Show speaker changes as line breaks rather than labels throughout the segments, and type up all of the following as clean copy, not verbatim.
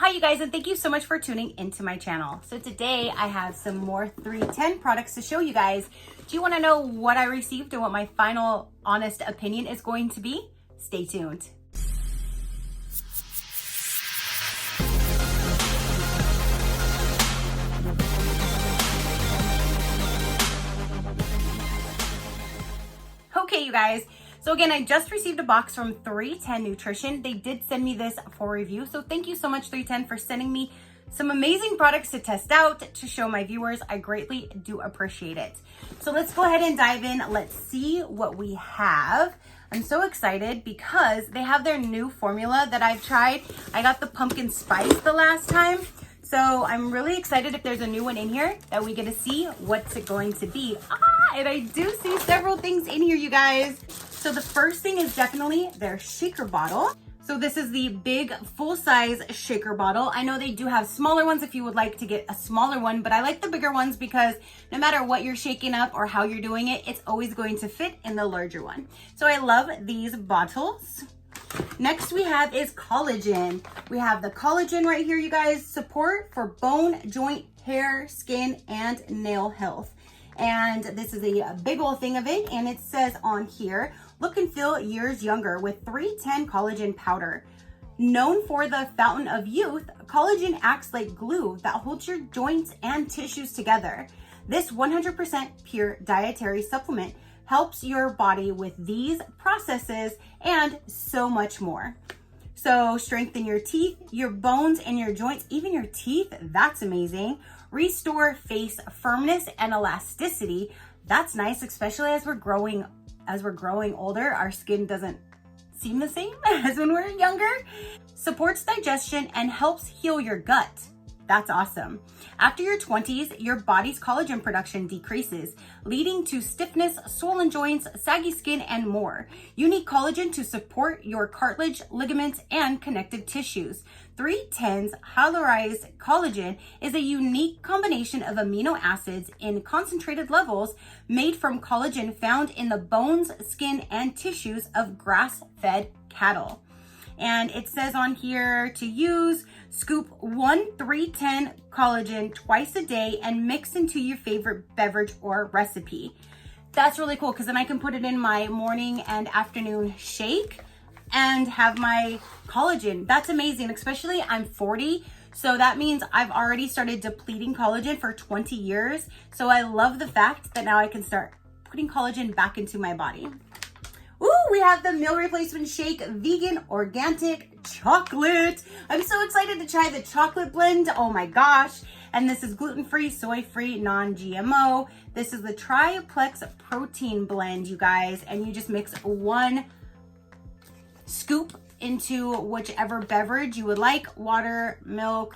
Hi you guys, and thank you so much for tuning into my channel. So today I have some more 310 products to show you guys. Do you want to know what I received and what my final honest opinion is going to be? Stay tuned. Okay, you guys. So again, I just received a box from 310 Nutrition. They did send me this for review. So thank you so much, 310, for sending me some amazing products to test out, to show my viewers. I greatly do appreciate it. So let's go ahead and dive in. Let's see what we have. I'm so excited because they have their new formula that I've tried. I got the pumpkin spice the last time. So I'm really excited if there's a new one in here that we get to see what's it going to be. And I do see several things in here, you guys. So the first thing is definitely their shaker bottle. So this is the big full-size shaker bottle. I know they do have smaller ones if you would like to get a smaller one, but I like the bigger ones because no matter what you're shaking up or how you're doing it, it's always going to fit in the larger one. So I love these bottles. Next we have is collagen. We have the collagen right here, you guys. Support for bone, joint, hair, skin, and nail health. And this is a big old thing of it. And it says on here, look and feel years younger with 310 collagen powder. Known for the fountain of youth, collagen acts like glue that holds your joints and tissues together. This 100% pure dietary supplement helps your body with these processes and so much more. So strengthen your teeth, your bones, and your joints, even your teeth. That's amazing. Restore face firmness and elasticity. That's nice, especially as we're growing older. Our skin doesn't seem the same as when we're younger. Supports digestion and helps heal your gut. That's awesome. After your 20s, your body's collagen production decreases, leading to stiffness, swollen joints, saggy skin, and more. You need collagen to support your cartilage, ligaments, and connective tissues. 310's hyaluronized collagen is a unique combination of amino acids in concentrated levels made from collagen found in the bones, skin, and tissues of grass-fed cattle. And it says on here to use, scoop 1 310 collagen twice a day and mix into your favorite beverage or recipe. That's really cool because then I can put it in my morning and afternoon shake and have my collagen. That's amazing, especially I'm 40. So that means I've already started depleting collagen for 20 years. So I love the fact that now I can start putting collagen back into my body. Ooh, we have the meal replacement shake, vegan organic chocolate. I'm so excited to try the chocolate blend. Oh my gosh. And this is gluten-free, soy-free, non-GMO. This is the triplex protein blend, you guys. And you just mix 1 scoop into whichever beverage you would like. Water, milk.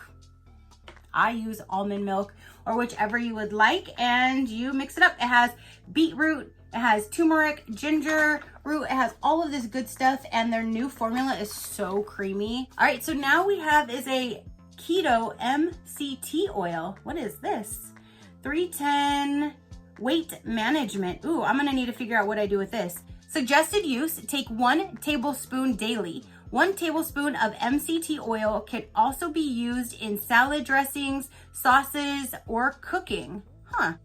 I use almond milk, or whichever you would like. And you mix it up. It has beetroot. It has turmeric, ginger root. It has all of this good stuff, and their new formula is so creamy. All right, so now we have is a keto MCT oil. What is this? 310 weight management. Ooh, I'm gonna need to figure out what I do with this. Suggested use, take 1 tablespoon daily. 1 tablespoon of MCT oil can also be used in salad dressings, sauces, or cooking. Huh.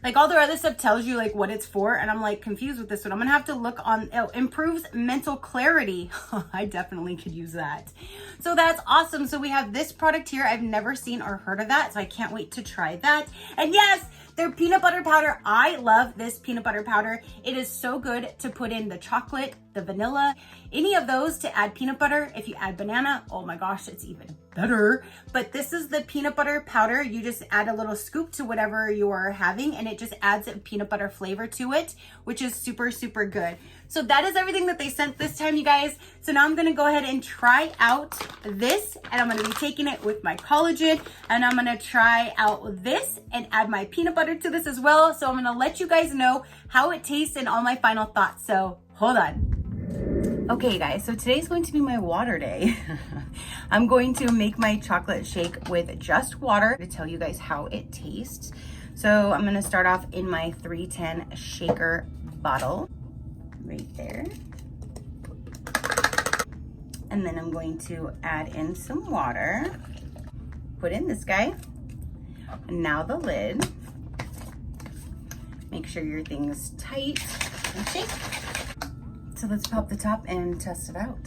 Like all the other stuff tells you like what it's for, and I'm like confused with this one. I'm gonna have to look on, improves mental clarity. I definitely could use that. So that's awesome. So we have this product here. I've never seen or heard of that, so I can't wait to try that. And yes, their peanut butter powder. I love this peanut butter powder. It is so good to put in the chocolate, the vanilla, any of those to add peanut butter. If you add banana, oh my gosh, it's even better. But this is the peanut butter powder. You just add a little scoop to whatever you're having, and it just adds a peanut butter flavor to it, which is super, super good. So that is everything that they sent this time, you guys. So now I'm gonna go ahead and try out this, and I'm gonna be taking it with my collagen, and I'm gonna try out this and add my peanut butter to this as well. So I'm gonna let you guys know how it tastes and all my final thoughts. So hold on. Okay guys, so today's going to be my water day. I'm going to make my chocolate shake with just water to tell you guys how it tastes. So I'm gonna start off in my 310 shaker bottle right there. And then I'm going to add in some water. put in this guy. And now the lid. Make sure your thing is tight and shake. So let's pop the top and test it out.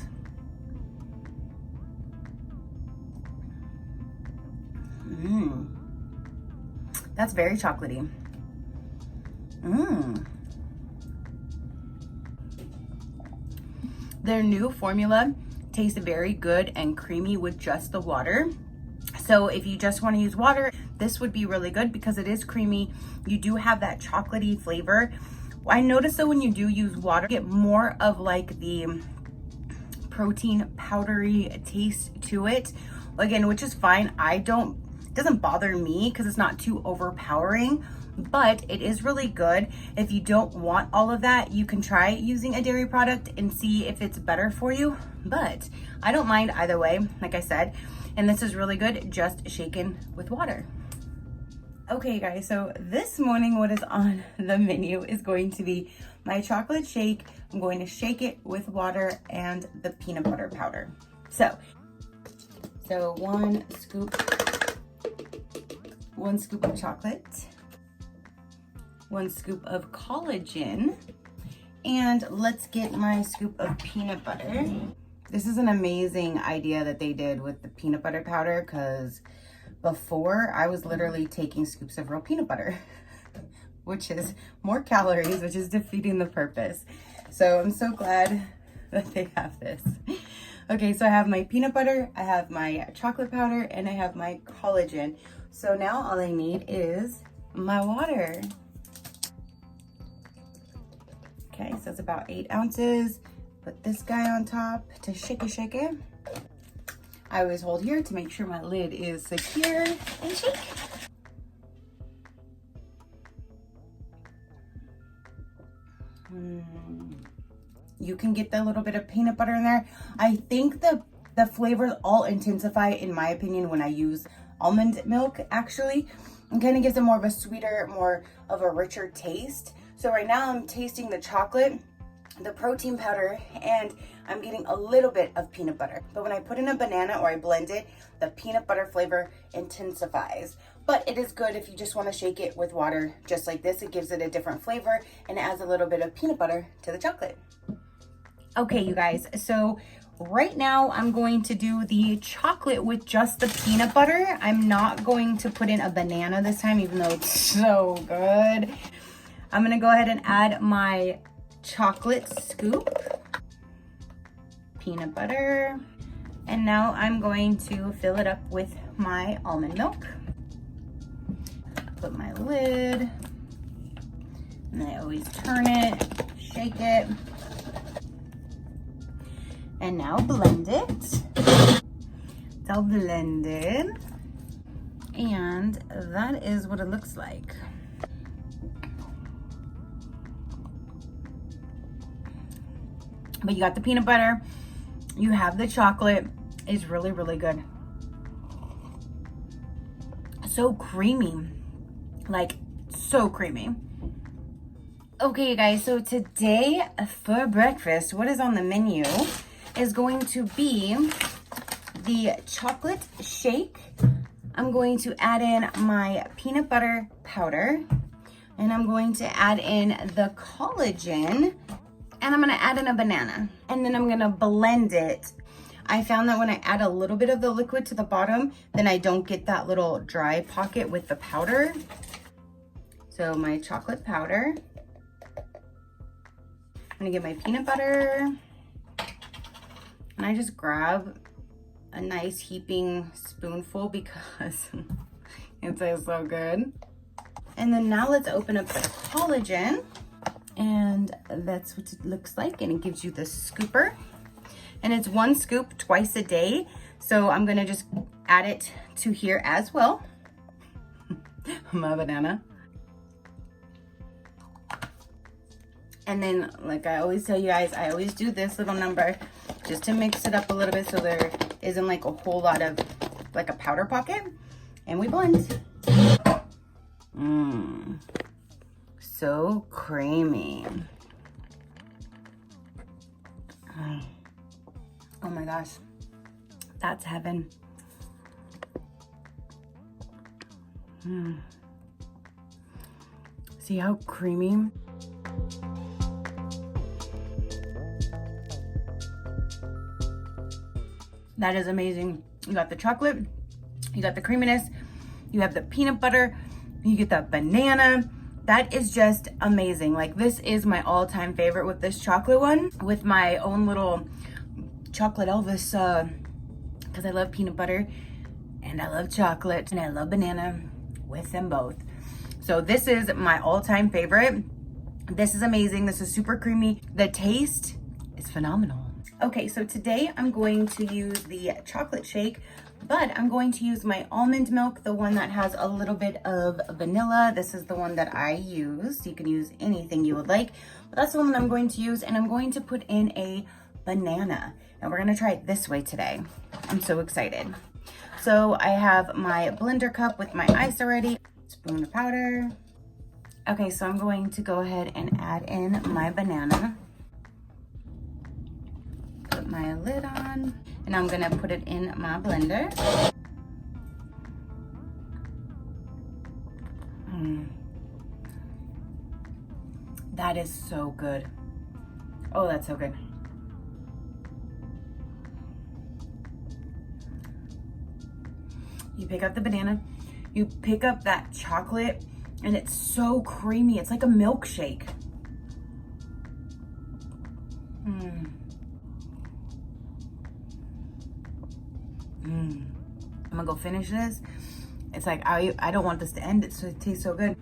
That's very chocolatey. Their new formula tastes very good and creamy with just the water. So if you just want to use water, this would be really good because it is creamy. You do have that chocolatey flavor. I noticed though when you do use water, you get more of like the protein powdery taste to it. Again, which is fine. It doesn't bother me because it's not too overpowering, but it is really good. If you don't want all of that, you can try using a dairy product and see if it's better for you, but I don't mind either way, like I said. And this is really good, just shaken with water. Okay guys, so this morning what is on the menu is going to be my chocolate shake. I'm going to shake it with water and the peanut butter powder. So 1 scoop of chocolate, 1 scoop of collagen, and let's get my scoop of peanut butter. This is an amazing idea that they did with the peanut butter powder, because before I was literally taking scoops of real peanut butter, which is more calories, which is defeating the purpose. So I'm so glad that they have this. Okay, so I have my peanut butter, I have my chocolate powder, and I have my collagen. So now all I need is my water. Okay, so it's about 8 ounces. Put this guy on top to shake it. I always hold here to make sure my lid is secure and shake. You can get the little bit of peanut butter in there. I think the flavors all intensify, in my opinion, when I use almond milk, actually. It kind of gives it more of a sweeter, more of a richer taste. So right now I'm tasting the chocolate, the protein powder, and I'm getting a little bit of peanut butter. But when I put in a banana or I blend it, the peanut butter flavor intensifies. But it is good if you just want to shake it with water just like this. It gives it a different flavor and it adds a little bit of peanut butter to the chocolate. Okay, you guys, so right now I'm going to do the chocolate with just the peanut butter. I'm not going to put in a banana this time, even though it's so good. I'm gonna go ahead and add my chocolate scoop, peanut butter, and now I'm going to fill it up with my almond milk. Put my lid, and I always turn it, shake it, and now blend it. It's all blended, and that is what it looks like. But you got the peanut butter, you have the chocolate. It's really, really good. So creamy, like so creamy. Okay, you guys, so today for breakfast, what is on the menu is going to be the chocolate shake. I'm going to add in my peanut butter powder, and I'm going to add in the collagen, and I'm gonna add in a banana, and then I'm gonna blend it. I found that when I add a little bit of the liquid to the bottom, then I don't get that little dry pocket with the powder. So my chocolate powder. I'm gonna get my peanut butter, and I just grab a nice heaping spoonful because it tastes so good. And then now let's open up the collagen. And that's what it looks like, and it gives you the scooper, and it's 1 scoop twice a day. So I'm gonna just add it to here as well. My banana. And then, like I always tell you guys, I always do this little number just to mix it up a little bit so there isn't like a whole lot of like a powder pocket. And we blend. So creamy. Oh my gosh, that's heaven. See how creamy? That is amazing. You got the chocolate, you got the creaminess, you have the peanut butter, you get the banana. That is just amazing. Like, this is my all-time favorite with this chocolate one, with my own little chocolate Elvis, because I love peanut butter and I love chocolate and I love banana with them both. So this is my all-time favorite. This is amazing. This is super creamy. The taste is phenomenal. Okay, so today I'm going to use the chocolate shake, but I'm going to use my almond milk, the one that has a little bit of vanilla. This is the one that I use. You can use anything you would like, but that's the one that I'm going to use, and I'm going to put in a banana. And we're gonna try it this way today. I'm so excited. So I have my blender cup with my ice already, spoon of powder. Okay, so I'm going to go ahead and add in my banana. Put my lid on, and I'm gonna put it in my blender. That is so good. Oh, that's so good. You pick up the banana, you pick up that chocolate, and it's so creamy. It's like a milkshake. I'm gonna go finish this. It's like, I don't want this to end. It tastes so good.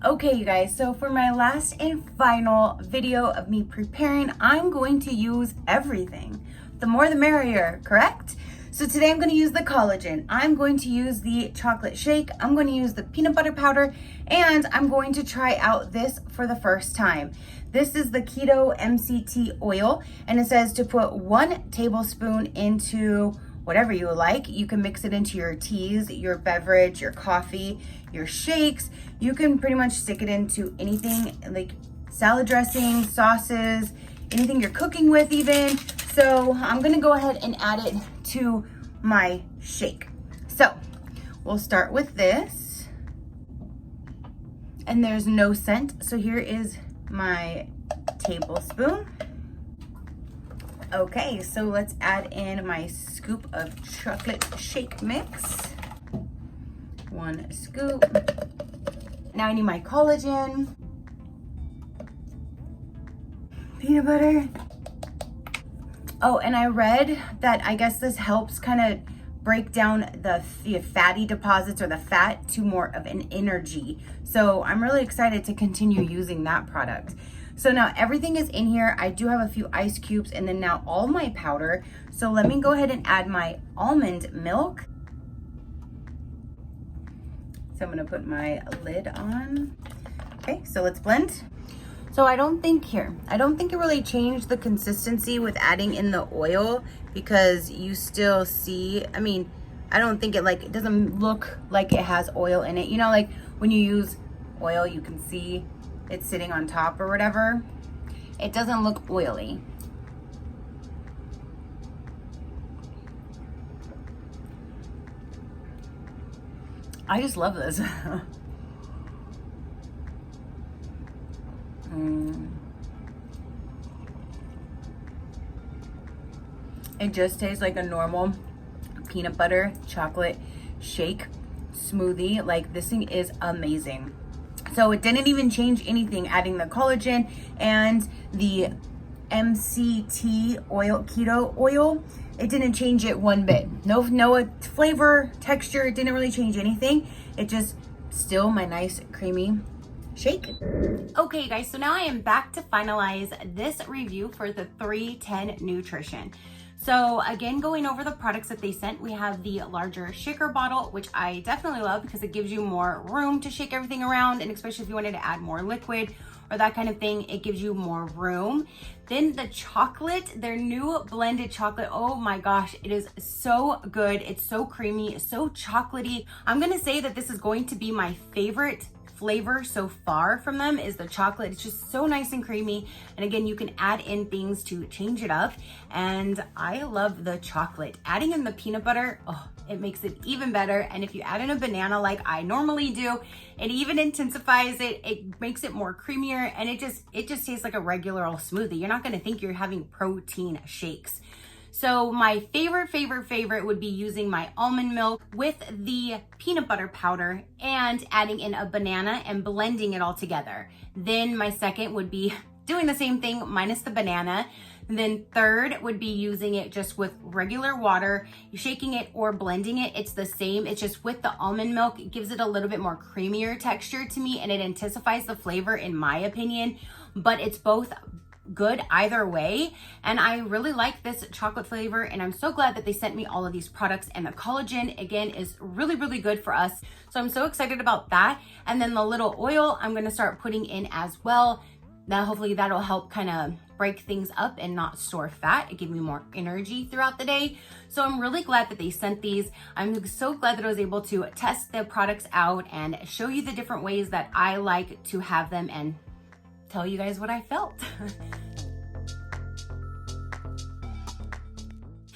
Okay, you guys, so for my last and final video of me preparing, I'm going to use everything. The more the merrier, correct? So today I'm going to use the collagen. I'm going to use the chocolate shake. I'm going to use the peanut butter powder, and I'm going to try out this for the first time. This is the Keto MCT oil, and it says to put 1 tablespoon into whatever you like. You can mix it into your teas, your beverage, your coffee, your shakes. You can pretty much stick it into anything, like salad dressing, sauces, anything you're cooking with even. So I'm gonna go ahead and add it to my shake. So we'll start with this. And there's no scent, so here is my tablespoon. Okay, so let's add in my scoop of chocolate shake mix. 1 scoop. Now I need my collagen. Peanut butter. Oh, and I read that I guess this helps kind of break down the fatty deposits or the fat to more of an energy. So I'm really excited to continue using that product. So now everything is in here. I do have a few ice cubes and then now all my powder. So let me go ahead and add my almond milk. So I'm gonna put my lid on. Okay, so let's blend. So I don't think it really changed the consistency with adding in the oil, because you still see, I mean, I don't think it doesn't look like it has oil in it. You know, like when you use oil, you can see it's sitting on top or whatever. It doesn't look oily. I just love this. It just tastes like a normal peanut butter chocolate shake smoothie. Like, this thing is amazing. So it didn't even change anything, adding the collagen and the MCT oil, keto oil. It didn't change it one bit. No flavor, texture, it didn't really change anything. It just still my nice creamy shake. Okay guys, so now I am back to finalize this review for the 310 Nutrition. So again, going over the products that they sent, we have the larger shaker bottle, which I definitely love because it gives you more room to shake everything around, and especially if you wanted to add more liquid or that kind of thing, it gives you more room. Then the chocolate, their new blended chocolate, oh my gosh, it is so good. It's so creamy, so chocolatey. I'm gonna say that this is going to be my favorite flavor so far from them, is the chocolate. It's just so nice and creamy, and again, you can add in things to change it up, and I love the chocolate. Adding in the peanut butter, oh, it makes it even better. And if you add in a banana like I normally do, it even intensifies it. It makes it more creamier, and it just tastes like a regular old smoothie. You're not gonna think you're having protein shakes. So my favorite would be using my almond milk with the peanut butter powder and adding in a banana and blending it all together. Then my second would be doing the same thing minus the banana. And then third would be using it just with regular water, shaking it or blending it. It's the same, it's just with the almond milk. It gives it a little bit more creamier texture to me, and it intensifies the flavor in my opinion, but it's both good either way. And I really like this chocolate flavor, and I'm so glad that they sent me all of these products. And the collagen again is really good for us, so I'm so excited about that. And then the little oil I'm going to start putting in as well. Now hopefully that'll help kind of break things up and not store fat. It gives me more energy throughout the day. So I'm really glad that they sent these. I'm so glad that I was able to test the products out and show you the different ways that I like to have them and tell you guys what I felt.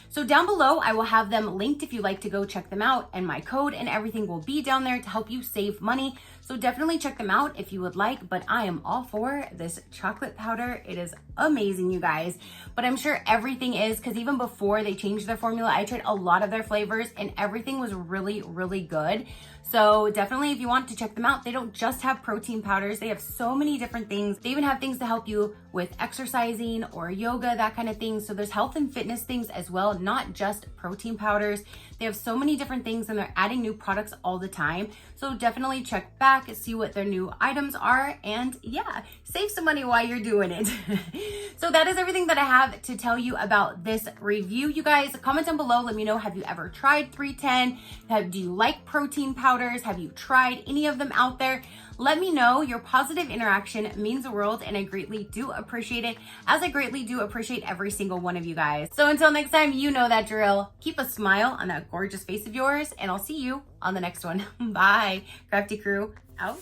So down below, I will have them linked if you'd like to go check them out, and my code and everything will be down there to help you save money. So definitely check them out if you would like, but I am all for this chocolate powder. It is amazing, you guys. But I'm sure everything is, because even before they changed their formula, I tried a lot of their flavors and everything was really good. So definitely if you want to check them out, they don't just have protein powders. They have so many different things. They even have things to help you with exercising or yoga, that kind of thing. So there's health and fitness things as well, not just protein powders. They have so many different things, and they're adding new products all the time. So definitely check back, see what their new items are, and yeah, save some money while you're doing it. So that is everything that I have to tell you about this review, you guys. Comment down below, let me know, have you ever tried 310? Do you like protein powders? Have you tried any of them out there? Let me know. Your positive interaction means the world, and I greatly do appreciate it, as I greatly do appreciate every single one of you guys. So until next time, you know that drill. Keep a smile on that gorgeous face of yours, and I'll see you on the next one. Bye. Crafty crew, out.